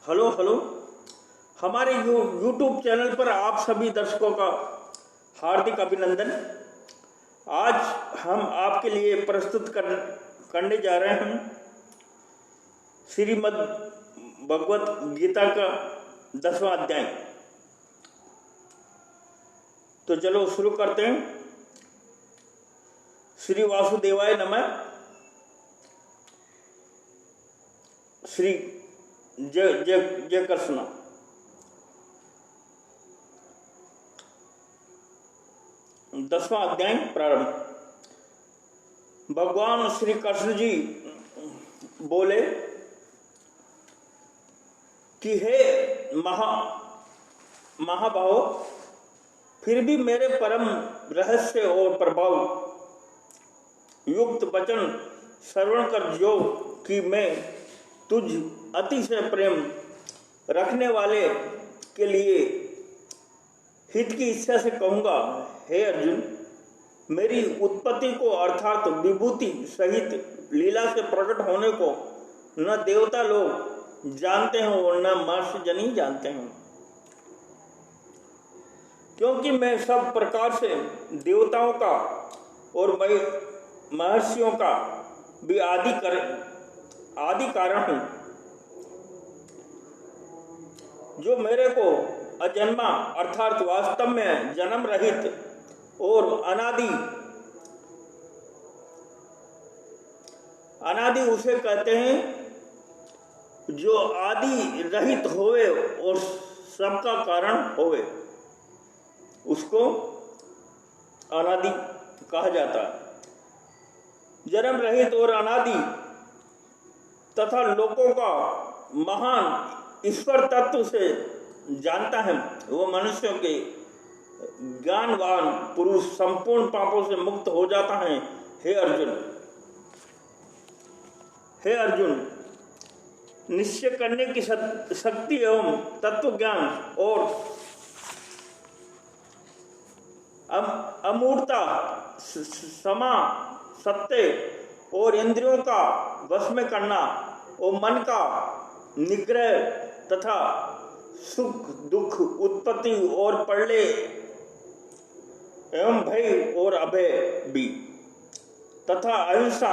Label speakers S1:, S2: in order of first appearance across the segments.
S1: Hello hello. हमारे YouTube channel पर आप सभी दर्शकों का हार्दिक अभिनंदन। आज हम आपके लिए प्रस्तुत करने जा रहे हैं श्रीमद् भगवत गीता का 10वां अध्याय। तो चलो शुरू करते हैं। श्री वासुदेवाय नमः। श्री जय जय जय कृष्ण। दसवां अध्याय प्रारंभ। भगवान श्री कृष्ण जी बोले कि हे महाभाव, फिर भी मेरे परम रहस्य और प्रभाव युक्त वचन श्रवण कर जो कि मैं तुझ अतिशय प्रेम रखने वाले के लिए हित की इच्छा से कहूँगा। हे अर्जुन, मेरी उत्पत्ति को अर्थात विभूति सहित लीला से प्रकट होने को न देवता लोग जानते हैं और न महर्षि जन जानते हैं, क्योंकि मैं सब प्रकार से देवताओं का और महर्षियों का भी आदि कारण हूँ, जो मेरे को अजन्मा अर्थात वास्तव में जन्म रहित और अनादि उसे कहते हैं जो आदि रहित होवे और सबका कारण होवे, उसको अनादि कहा जाता है। जन्म रहित और अनादि तथा लोगों का महान ईश्वर तत्व से जानता है, वो मनुष्यों के ज्ञानवान पुरुष संपूर्ण पापों से मुक्त हो जाता है। हे अर्जुन, निश्चय करने की शक्ति एवं तत्व ज्ञान और अमूर्ता समा सत्य और इंद्रियों का वश में करना और मन का निग्रह तथा सुख दुख उत्पत्ति और प्रलय एवं भय और अभय भी तथा अहिंसा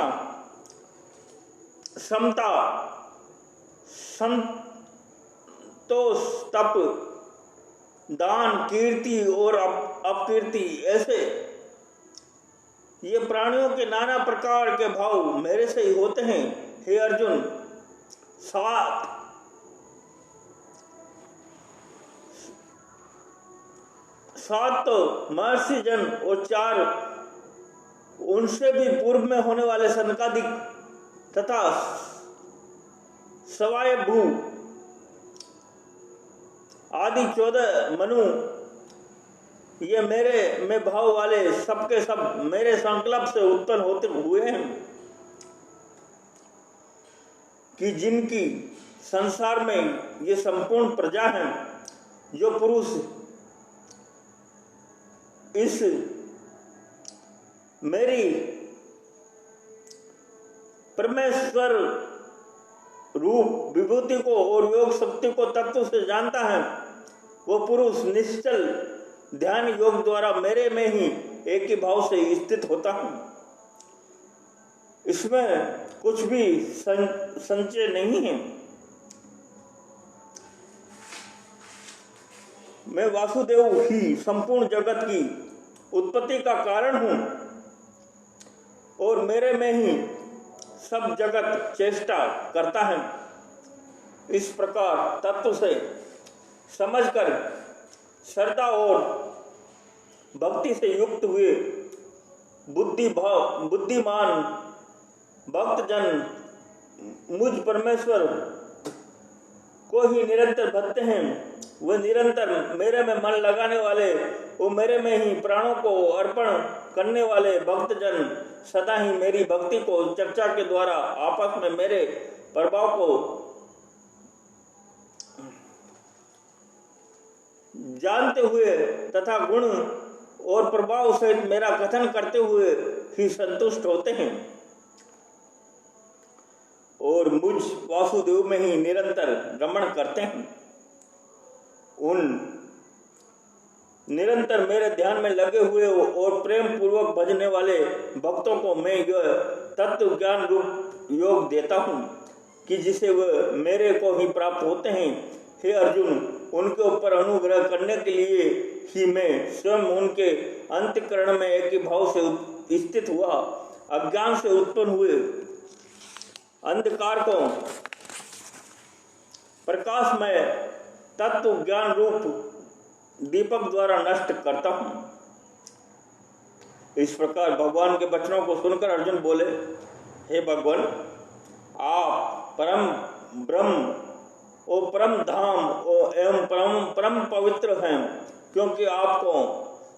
S1: समता संतोष तप दान कीर्ति और अपकीर्ति, ऐसे ये प्राणियों के नाना प्रकार के भाव मेरे से ही होते हैं। हे अर्जुन, सात महर्षि जन और 4 उनसे भी पूर्व में होने वाले सनकादिक तथा स्वयंभू आदि 14 मनु, ये मेरे में भाव वाले सबके सब मेरे संकल्प से उत्पन्न होते हुए हैं, कि जिनकी संसार में ये संपूर्ण प्रजा है, जो पुरुष इस मेरी परमेश्वर रूप विभूति को और योग शक्ति को तत्व से जानता है, वो पुरुष निश्चल ध्यान योग द्वारा मेरे में ही एक ही भाव से स्थित होता हूँ। इसमें कुछ भी संचय नहीं है। मैं वासुदेव ही संपूर्ण जगत की उत्पत्ति का कारण हूँ और मेरे में ही सब जगत चेष्टा करता है। इस प्रकार तत्व से समझकर श्रद्धा और भक्ति से युक्त हुए बुद्धिमान भक्तजन मुझ परमेश्वर को ही निरंतर भजते हैं। वे निरंतर मेरे में मन लगाने वाले, वो मेरे में ही प्राणों को अर्पण करने वाले भक्तजन सदा ही मेरी भक्ति को चर्चा के द्वारा आपस में मेरे प्रभाव को जानते हुए तथा गुण और प्रभाव सहित मेरा कथन करते हुए ही संतुष्ट होते हैं और मुझ वासुदेव में ही निरंतर रमण करते हैं, उन निरंतर मेरे ध्यान में लगे हुए और प्रेम पूर्वक भजने वाले भक्तों को मैं यह तत्व ज्ञान रूप योग देता हूँ कि जिसे वह मेरे को ही प्राप्त होते हैं। हे अर्जुन, उनके ऊपर अनुग्रह करने के लिए ही मैं स्वयं उनके अंतःकरण में एक भाव से स्थित हुआ। अज्ञान से उत्पन्न हुए अंधकार को प्रकाशमय तत्व ज्ञान रूप दीपक द्वारा नष्ट करता हूँ। इस प्रकार भगवान के वचनों को सुनकर अर्जुन बोले, हे भगवान, आप परम ब्रह्म और परम धाम और एवं परम पवित्र हैं, क्योंकि आपको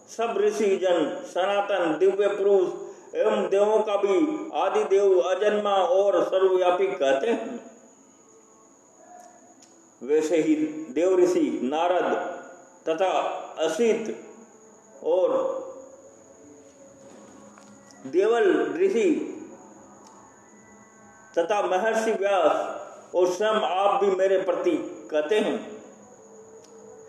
S1: सब ऋषि जन, सनातन दिव्य पुरुष एवं देवों का भी आदि देव, अजन्मा और सर्वव्यापी कहते हैं। वैसे ही देव ऋषि नारद तथा असित और देवल ऋषि तथा महर्षि व्यास और स्वयं आप भी मेरे प्रति कहते हैं।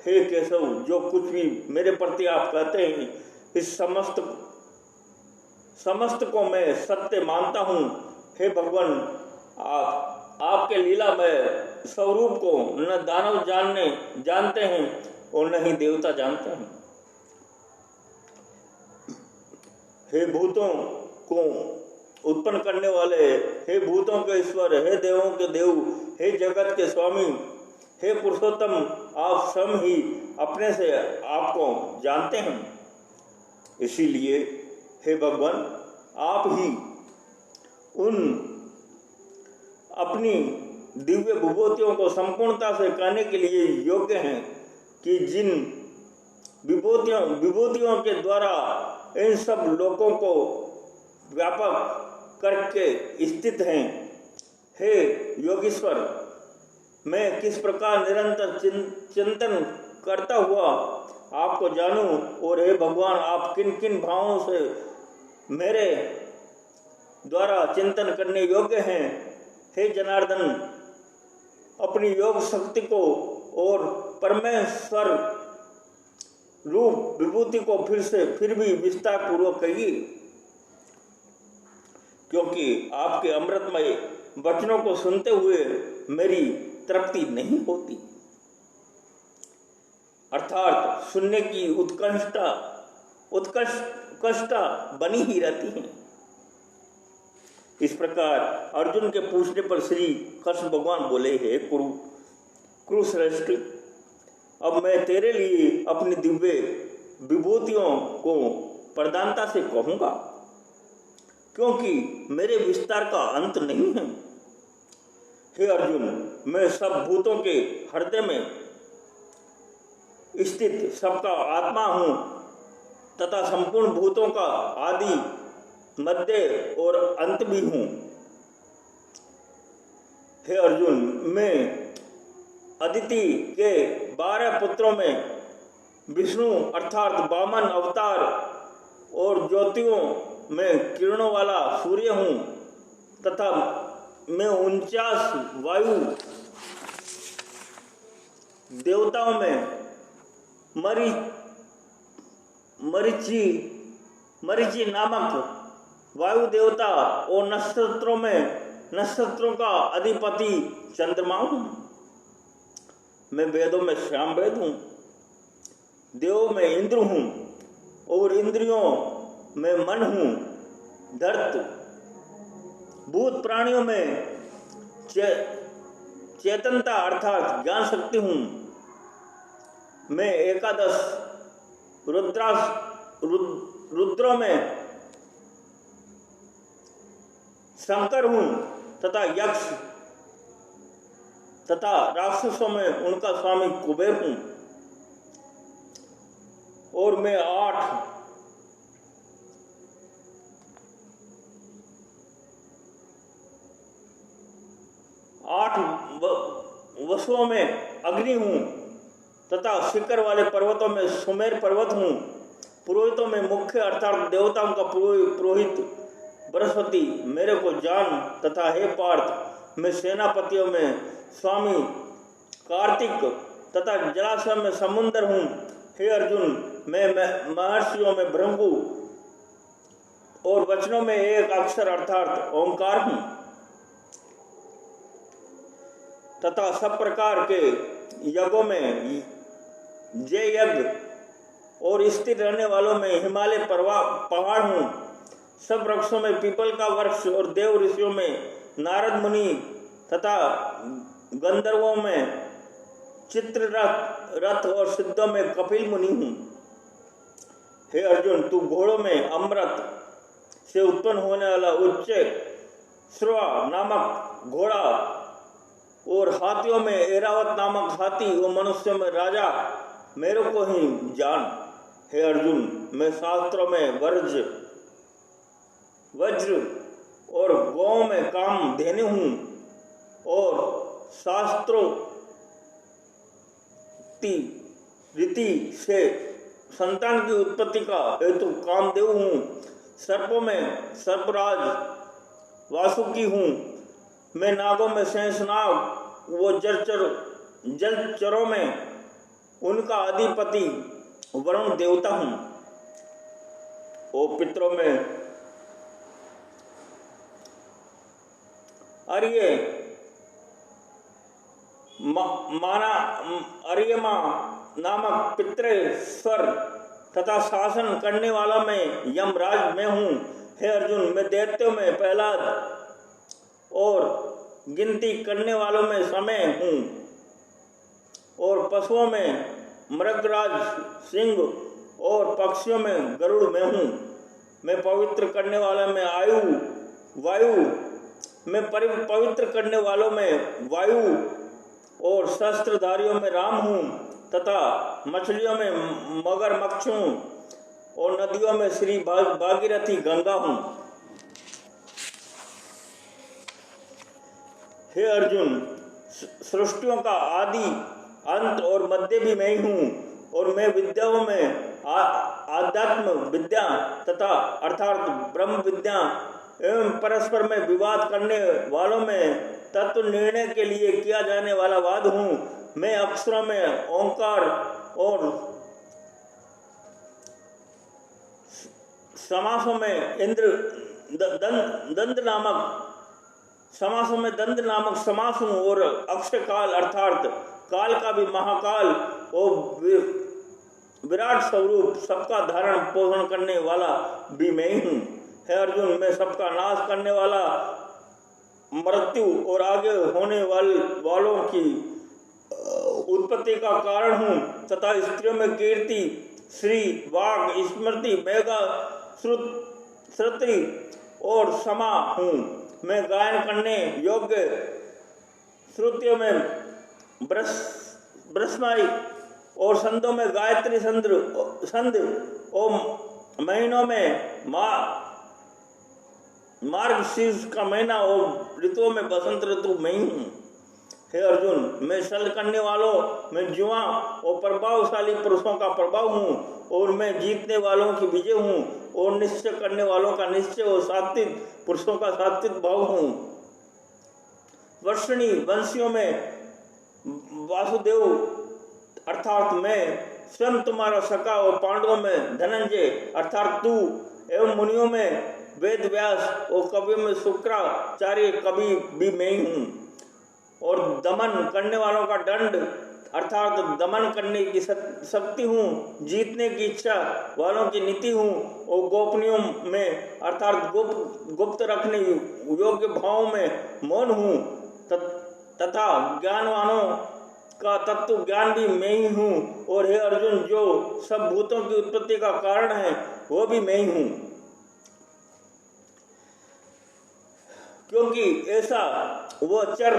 S1: हे केशव, जो कुछ भी मेरे प्रति आप कहते हैं, इस समस्त को मैं सत्य मानता हूँ। हे भगवान, आपके लीला में स्वरूप को न दानव जानते हैं और न ही देवता जानते हैं। हे भूतों को उत्पन्न करने वाले, हे भूतों के ईश्वर, हे देवों के देव, हे जगत के स्वामी, हे पुरुषोत्तम, आप स्वयं ही अपने से आपको जानते हैं। इसीलिए हे भगवान, आप ही उन अपनी दिव्य विभूतियों को संपूर्णता से कहने के लिए योग्य हैं कि जिन विभूतियों के द्वारा इन सब लोगों को व्यापक करके स्थित हैं। हे योगीश्वर, मैं किस प्रकार निरंतर चिंतन करता हुआ आपको जानूं, और हे भगवान, आप किन किन भावों से मेरे द्वारा चिंतन करने योग्य हैं। हे जनार्दन, अपनी योग शक्ति को और परमेश्वर रूप विभूति को फिर भी विस्तार पूर्वक कहिए, क्योंकि आपके अमृतमय वचनों को सुनते हुए मेरी तृप्ति नहीं होती, अर्थात सुनने की उत्कर्षता बनी ही रहती है। इस प्रकार अर्जुन के पूछने पर श्री कृष्ण भगवान बोले, हे कुरुश्रेष्ठ, अब मैं तेरे लिए अपनी दिव्य विभूतियों को प्रधानता से कहूंगा, क्योंकि मेरे विस्तार का अंत नहीं है। हे अर्जुन, मैं सब भूतों के हृदय में स्थित सबका आत्मा हूँ तथा संपूर्ण भूतों का आदि, मध्य और अंत भी हूँ। हे अर्जुन, मैं अदिति के 12 पुत्रों में विष्णु अर्थात वामन अवतार और ज्योतियों में किरणों वाला सूर्य हूँ तथा मैं 49 वायु देवताओं में मरीचि नामक वायु देवता और नक्षत्रों का अधिपति चंद्रमा हूँ। मैं वेदों में श्याम वेद हूँ, देवों में इंद्र हूँ और इंद्रियों में मन हूँ, धर्त भूत प्राणियों में चेतनता अर्थात ज्ञान शक्ति हूँ। मैं 11 रुद्रों में शंकर हूँ तथा यक्ष तथा राक्षसों में उनका स्वामी कुबेर हूँ। और मैं 8 वसुओं में अग्नि हूँ तथा शिखर वाले पर्वतों में सुमेर पर्वत हूँ। पुरोहितों में मुख्य अर्थात देवताओं का पुरोहित बृहस्पति मेरे को जान तथा हे पार्थ, में सेनापतियों में स्वामी कार्तिक तथा जलाशय में समुद्र हूँ। हे अर्जुन, मैं महर्षियों में भृगु और वचनों में एक अक्षर अर्थात ओंकार हूँ तथा सब प्रकार के यज्ञों में जय यज्ञ और स्थिर रहने वालों में हिमालय पहाड़ हूँ। सब वृक्षों में पीपल का वृक्ष और देव ऋषियों में नारद मुनि तथा गंधर्वों में चित्ररथ और सिद्धों में कपिल मुनि हूँ। हे अर्जुन, तू घोड़ों में अमृत से उत्पन्न होने वाला उच्च श्रवा नामक घोड़ा और हाथियों में ऐरावत नामक हाथी और मनुष्यों में राजा मेरे को ही जान। हे अर्जुन, मैं शास्त्रों में वज्र और गौ में काम देने हूँ और शास्त्रों रीति से संतान की उत्पत्ति का हेतु कामदेव हूँ। सर्पों में सर्पराज वासुकी हूँ। मैं नागों में शेषनाग वो जलचरों में उनका अधिपति वरुण देवता हूँ। ओ पितरों में अर्यमा नामक पितृस्वर तथा शासन करने वाला मैं यमराज में हूँ। हे अर्जुन, मैं दैत्यों में प्रहलाद और गिनती करने वालों में समय हूँ और पशुओं में मृगराज सिंह और पक्षियों में गरुड़ में हूँ। मैं पवित्र करने वाला में वायु मैं पवित्र करने वालों में वायु और शस्त्रधारियों में राम हूँ तथा मछलियों में मगरमच्छ हूँ और नदियों में श्री भागीरथी गंगा हूँ। हे अर्जुन, सृष्टियों का आदि अंत और मध्य भी मैं ही हूँ और मैं विद्याओं में आध्यात्म विद्या तथा अर्थात ब्रह्म विद्या एवं परस्पर में विवाद करने वालों में तत्व निर्णय के लिए किया जाने वाला वाद हूँ। मैं अक्षरों में ओंकार और समासों में दंड नामक समास हूँ और अक्षय काल अर्थात काल का भी महाकाल और विराट स्वरूप सबका धारण पोषण करने वाला भी मैं ही हूँ। हे अर्जुन, मैं सबका नाश करने वाला मृत्यु और आगे होने वालों की उत्पत्ति का कारण हूँ तथा स्त्रियों में कीर्ति श्री वाग स्मृति मेघा श्रुति और समा हूँ। मैं गायन करने योग्य श्रुतियों में ब्रह्माई और संधों में गायत्री संध और महीनों में मार्गशीर्ष का महीना और ऋतुओं में बसंत ऋतु में ही हूँ। हे अर्जुन, मैं छल करने वालों में जुआ और प्रभावशाली पुरुषों का प्रभाव हूँ और मैं जीतने वालों की विजय हूँ और निश्चय करने वालों का निश्चय और सात्विक पुरुषों का सात्विक भाव हूँ। वर्षणी वंशियों में वासुदेव अर्थात मैं स्वयं तुम्हारा सखा और पांडवों में धनंजय अर्थात तू एवं मुनियों में वेद व्यास और कवियों में शुक्राचार्य कवि भी मैं ही हूँ और दमन करने वालों का दंड अर्थात दमन करने की शक्ति हूँ। जीतने की इच्छा वालों की नीति हूँ और गोपनीयों में अर्थात गुप्त रखने योग्य भावों में मौन हूँ तथा ज्ञानवानों का तत्व ज्ञान भी मैं ही हूँ। और हे अर्जुन, जो सब भूतों की उत्पत्ति का कारण है वो भी मैं ही हूँ, क्योंकि ऐसा वो चर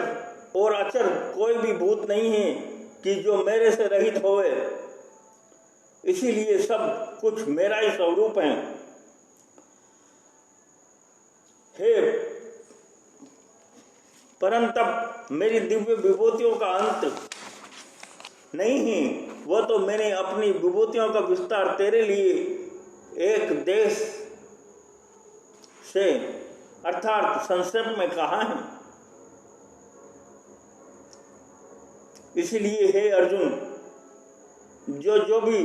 S1: और अचर कोई भी भूत नहीं है कि जो मेरे से रहित होवे। इसीलिए सब कुछ मेरा ही स्वरूप है। हे परंतप मेरी दिव्य विभूतियों का अंत नहीं है, वह तो मैंने अपनी विभूतियों का विस्तार तेरे लिए एक देश से अर्थात संक्षेप में कहा है। इसलिए हे अर्जुन, जो भी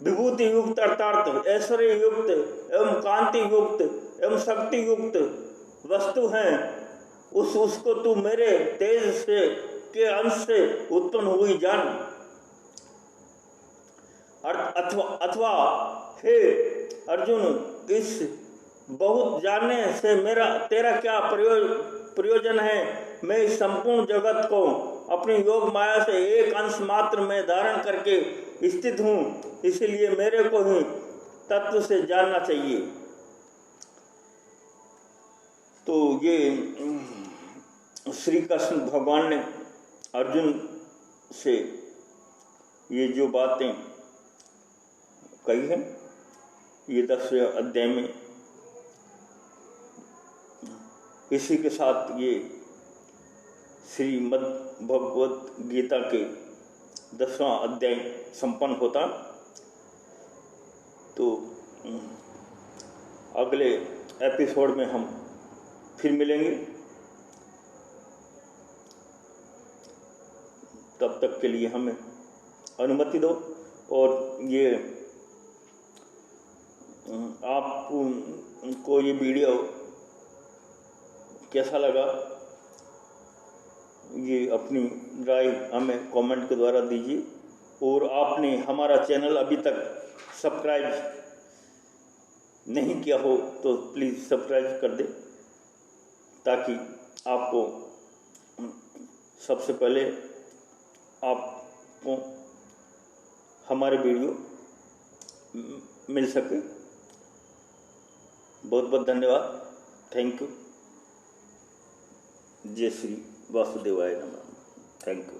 S1: विभूति युक्त अर्थात ऐश्वर्य युक्त एवं कांति युक्त एवं शक्ति युक्त वस्तु हैं, उसको तू मेरे तेज से के अंश से उत्पन्न हुई जान। अथवा हे अर्जुन, इस बहुत जानने से तेरा क्या प्रयोजन है। मैं इस संपूर्ण जगत को अपनी योग माया से एक अंश मात्र में धारण करके स्थित हूँ, इसलिए मेरे को ही तत्व से जानना चाहिए। तो ये श्री कृष्ण भगवान ने अर्जुन से ये जो बातें कही हैं, ये 10वें अध्याय में, इसी के साथ ये श्रीमद् भगवत गीता के 10वां अध्याय संपन्न होता। तो अगले एपिसोड में हम फिर मिलेंगे। तब तक के लिए हमें अनुमति दो, और ये आपको ये वीडियो कैसा लगा, ये अपनी राय हमें कमेंट के द्वारा दीजिए। और आपने हमारा चैनल अभी तक सब्सक्राइब नहीं किया हो तो प्लीज़ सब्सक्राइब कर दें, ताकि आपको सबसे पहले आपको हमारे वीडियो मिल सके। बहुत बहुत धन्यवाद। Thank you. जय श्री वासुदेवाय नमः। Thank you.